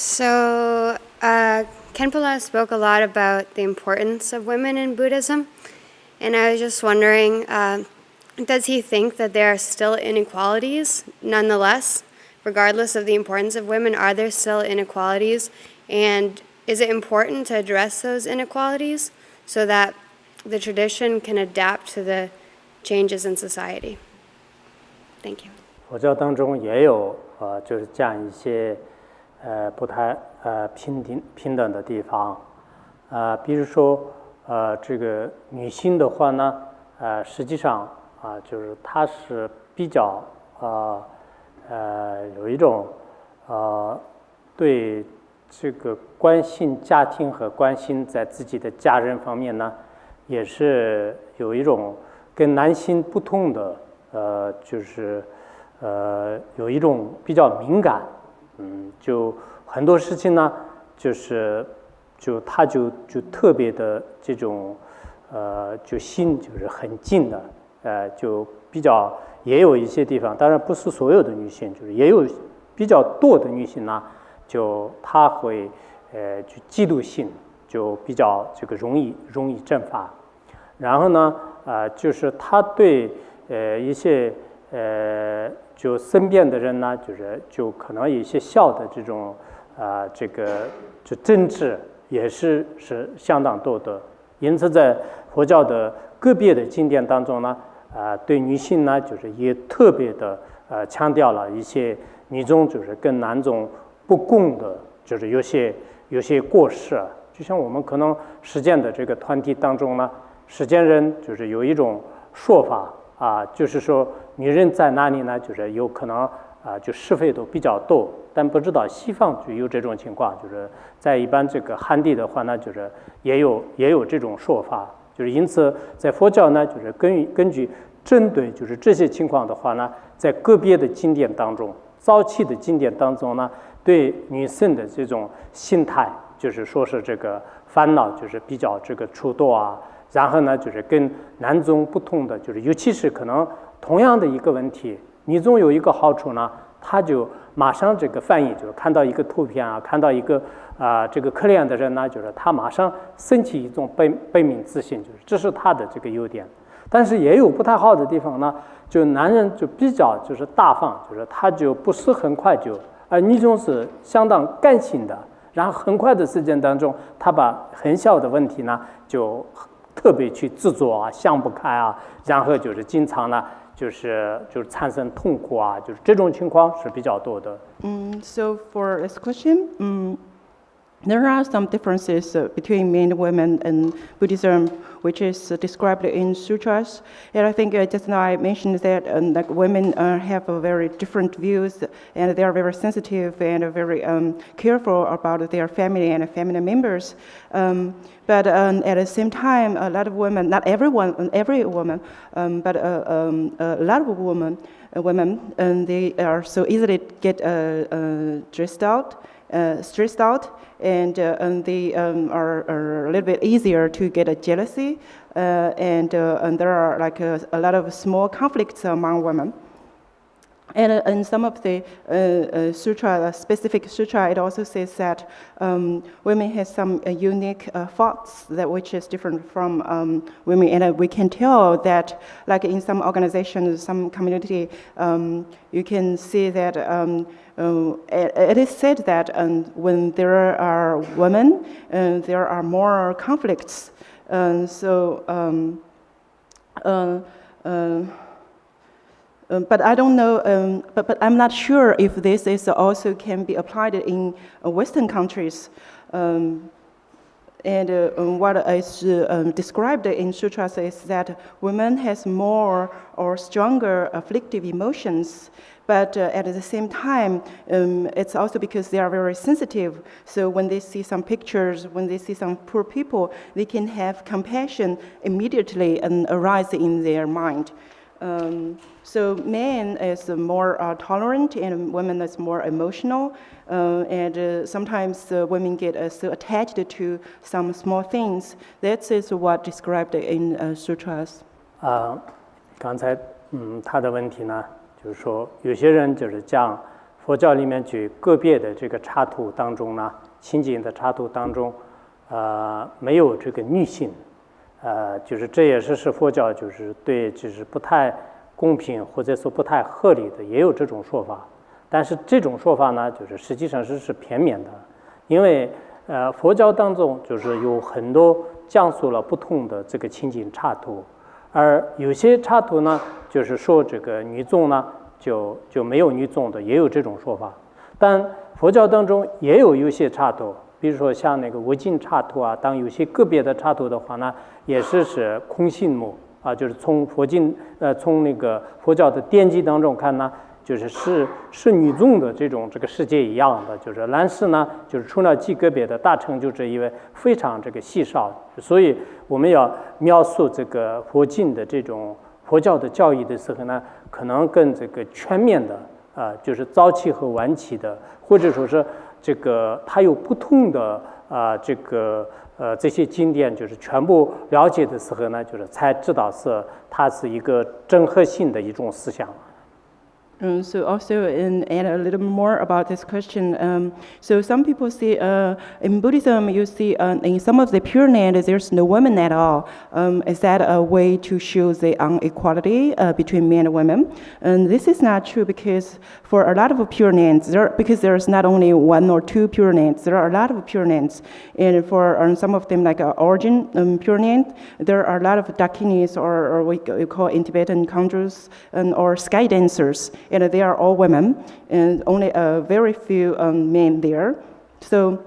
So, Khenpo spoke a lot about the importance of women in Buddhism, and I was just wondering, does he think that there are still inequalities nonetheless, regardless of the importance of women? Are there still inequalities, and is it important to address those inequalities so that the tradition can adapt to the changes in society? Thank you. 佛教当中也有就是讲一些不太平等的地方，比如说这个女性的话呢，实际上就是她是比较有一种对这个关心家庭和关心在自己的家人方面呢，也是有一种跟男性不同的就是有一种比较敏感，就很多事情呢，他就特别的这种就心就是很近的，就比较也有一些地方，当然不是所有的女性，就是也有比较多的女性呢，就她会就嫉妒心就比较这个容易阵发，然后呢就是她对一些就身边的人呢，就可能有一些小的这种这个就争执也是相当多的，因此在佛教的个别的经典当中呢，对女性呢就是也特别的强调了一些女众就是跟男众不共的，就是有些过失，就像我们可能实践的这个团体当中呢，实践人就是有一种说法就是说女人在哪里呢，就是有可能就是非都比较多，但不知道西方就有这种情况，就是在一般这个汉地的话呢，就是也有这种说法，就是因此在佛教呢，就是根据针对就是这些情况的话呢，在个别的经典当中，早期的经典当中呢，对女性的这种心态，就是说是这个烦恼就是比较这个出多然后呢就是跟男众不同的，就是尤其是可能同样的一个问题，女众有一个好处呢，他就马上这个翻译，就是看到一个图片看到一个这个可怜的人呢，就是他马上升起一种悲悯自信，就是这是他的这个优点。但是也有不太好的地方呢，就男人就比较就是大方，就是他就不是很快就，而女众是相当感性的，然后很快的时间当中，他把很小的问题呢就特别去制作想不开然后就是经常呢就是产生痛苦就是这种情况是比较多的。So for this question, there are some differences between men and women in Buddhism, which is described in sutras. And I think just now I mentioned that like women have very different views, and they are very sensitive and very careful about their family and family members. But at the same time, a lot of women, not every woman, but a lot of women, they are so easily get stressed out, and they are a little bit easier to get a jealousy, and there are like a lot of small conflicts among women. And in some of the specific sutra, it also says that women have some unique thoughts that which is different from women, and we can tell that, like in some organizations, some community, you can see that it is said that when there are women, there are more conflicts. But I don't know, but I'm not sure if this is also can be applied in Western countries. And what is described in sutras is that women has more or stronger afflictive emotions, but at the same time, it's also because they are very sensitive. So when they see some pictures, when they see some poor people, they can have compassion immediately and arise in their mind. So men is more tolerant and women is more emotional, and sometimes women get so attached to some small things. That is what described in sutras. 刚才他的问题呢，就是说有些人就是讲佛教里面举个别的这个插图当中呢，情景的插图当中，没有这个女性，就是这也是佛教就是对就是不太公平或者说不太合理的，也有这种说法。但是这种说法呢，就是实际上是片面的，因为佛教当中就是有很多讲述了不同的这个情景插图，而有些插图呢，就是说这个女众呢就没有女众的，也有这种说法。但佛教当中也有些插图，比如说像那个无尽插图啊，当有些个别的插图的话呢，也是空性目啊，就是从从那个佛教的典籍当中看呢，就是女众的这个世界一样的，就是但是呢，就是除了极个别的大成就者以外，非常这个稀少。所以我们要描述这个佛经的这种佛教的教义的时候呢，可能跟这个全面的就是早期和晚期的，或者说是这个它有不同的这些经典，就是全部了解的时候呢，就是才知道它是一个整合性的一种思想。So also, add a little more about this question. So some people see in Buddhism, you see in some of the Pure Land, there's no women at all. Is that a way to show the inequality between men and women? And this is not true because for a lot of Pure Lands, because there's not only one or two Pure Lands, there are a lot of Pure Lands. And for some of them, like Origin Pure Land, there are a lot of Dakinis or we call in Tibetan conjurers or sky dancers. And they are all women, and only a very few men there. So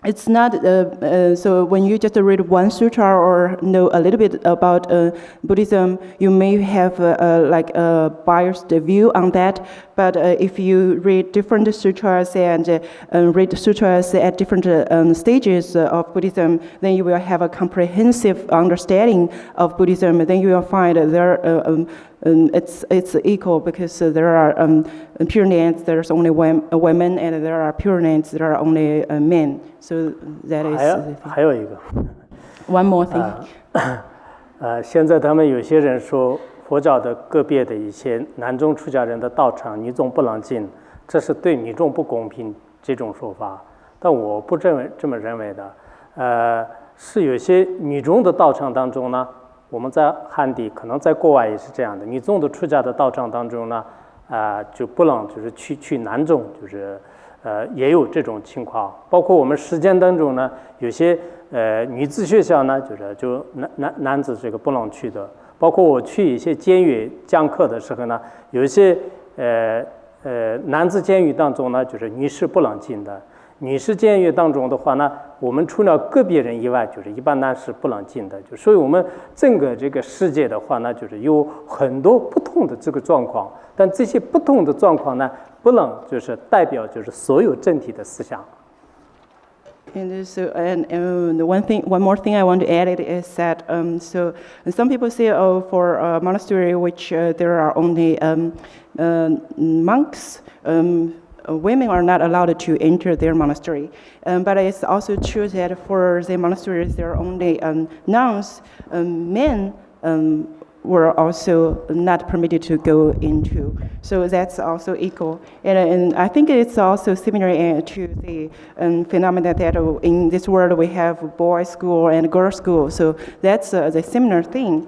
it's not, so when you just read one sutra or know a little bit about Buddhism, you may have like a biased view on that. But if you read different sutras and read sutras at different stages of Buddhism, then you will have a comprehensive understanding of Buddhism. Then you will find it's equal because there are Pure Lands, there's only women, and there are Pure Lands, there are only men. So that is 还有一个 one more thing. 现在他们有些人说佛教的个别的一些男众出家人的道场女众不能进，这是对女众不公平这种说法，但我不这么认为的。是有些女众的道场当中呢，我们在汉地可能在国外也是这样的，女众的出家的道场当中呢，就不能就是去男众，就是也有这种情况。包括我们实践当中呢，有些女子学校呢，就男子这个不能去的。包括我去一些监狱讲课的时候呢，有一些男子监狱当中呢，就是女士不能进的。女士监狱当中的话呢，我们除了个别人以外，就是一般男士不能进的。所以我们整个这个世界的话呢，就是有很多不同的这个状况，但这些不同的状况呢，不能就是代表就是所有整体的思想。And so, one more thing I want to add is that so some people say, oh, for a monastery which there are only monks, women are not allowed to enter their monastery. But it's also true that for the monasteries there are only nuns, men were also not permitted to go into. So that's also equal. And I think it's also similar to the phenomena that in this world we have boys' school and girls' school. So that's the similar thing.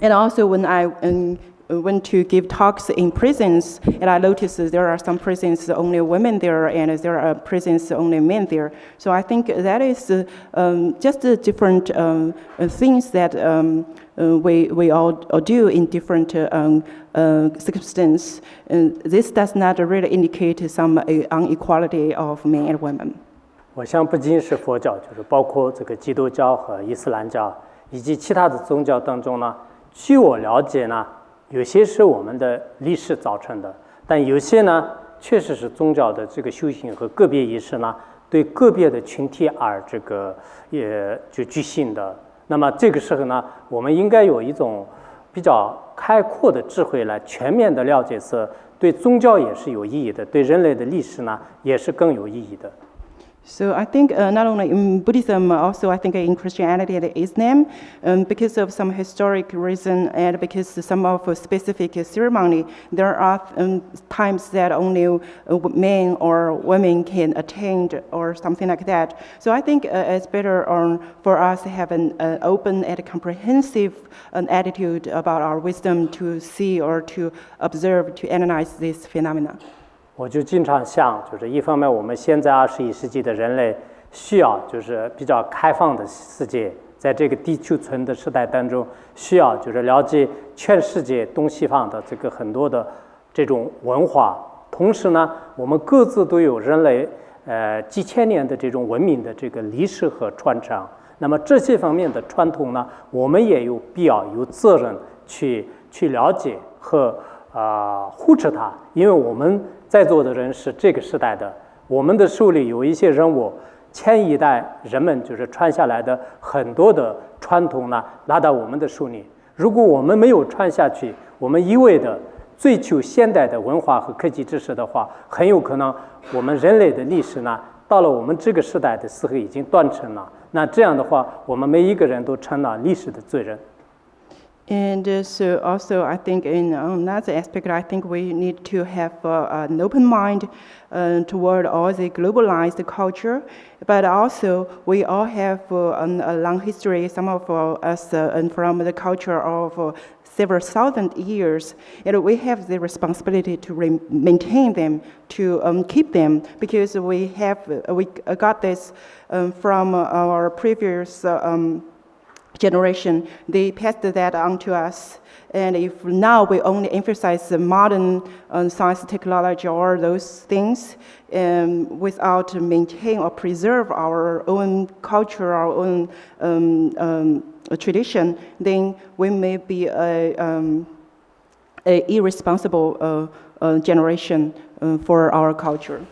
And also when I went to give talks in prisons, and I noticed there are some prisons only women there, and there are prisons only men there. So I think that is just different things that we all do in different circumstances. And this does not really indicate some inequality of men and women. 我想不仅是佛教，就是包括这个基督教和伊斯兰教以及其他的宗教当中呢，据我了解呢，有些是我们的历史造成的，但有些呢，确实是宗教的这个修行和个别仪式呢，对个别的群体而这个也就举行的。那么这个时候呢，我们应该有一种比较开阔的智慧来全面的了解，是对宗教也是有意义的，对人类的历史呢也是更有意义的。So I think not only in Buddhism, also I think in Christianity and Islam, because of some historic reason and because some of a specific ceremony, there are times that only men or women can attend or something like that. So I think it's better for us to have an open and comprehensive attitude about our wisdom to see or to observe, to analyze this phenomena. 我就经常想，就是一方面，我们现在21世纪的人类需要就是比较开放的世界，在这个地球村的时代当中，需要就是了解全世界东西方的这个很多的这种文化。同时呢，我们各自都有人类几千年的这种文明的这个历史和传承。那么这些方面的传统呢，我们也有必要有责任去了解和护持它，因为我们在座的人是这个时代的，我们的手里有一些人物，前一代人们就是传下来的很多的传统呢，拿到我们的手里。如果我们没有传下去，我们一味的追求现代的文化和科技知识的话，很有可能我们人类的历史呢，到了我们这个时代的时候已经断层了。那这样的话，我们每一个人都成了历史的罪人。And so also I think in another aspect, I think we need to have an open mind toward all the globalized culture, but also we all have a long history, some of us from the culture of several thousand years, and we have the responsibility to maintain them, to keep them, because we got this from our previous generation. They passed that on to us, and if now we only emphasize the modern science, technology, or those things, without maintain or preserve our own culture, our own tradition, then we may be a irresponsible generation for our culture.